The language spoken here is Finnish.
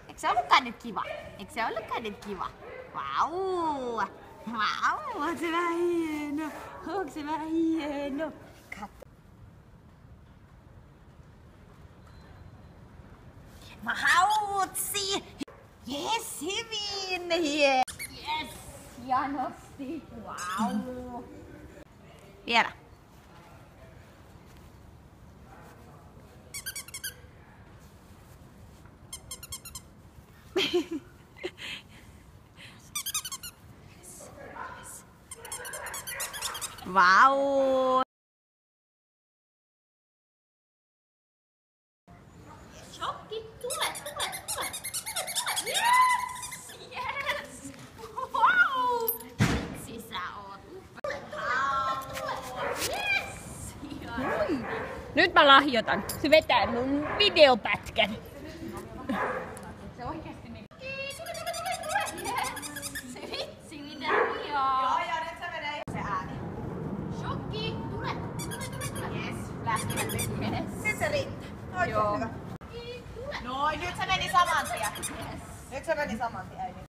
Eikö se ollutkaan nyt kiva? Eikö se ollutkaan nyt kiva? Vau! Vau! Onko se vähän hieno? Onko se vähän hieno? Katso. Vautsi! Yes, hyvin! Yes! Hienosti! Vau! Vielä. Vau! Shokki, tule! Yes! Yes! Vau! Vitsi sä oot yes! Nyt mä lahjoitan. Se vetää mun videopätkän. Se oikeesti niin. Tule! Yes! Se vitsi mitä hiaa! Joo, nyt se menee se ääni. Shokki, tule! Yes, lähti. Yes! Nyt se riittää. Joo. Oikein hyvä. Noin, nyt se meni saman tien. Yes! Nyt se meni saman tien.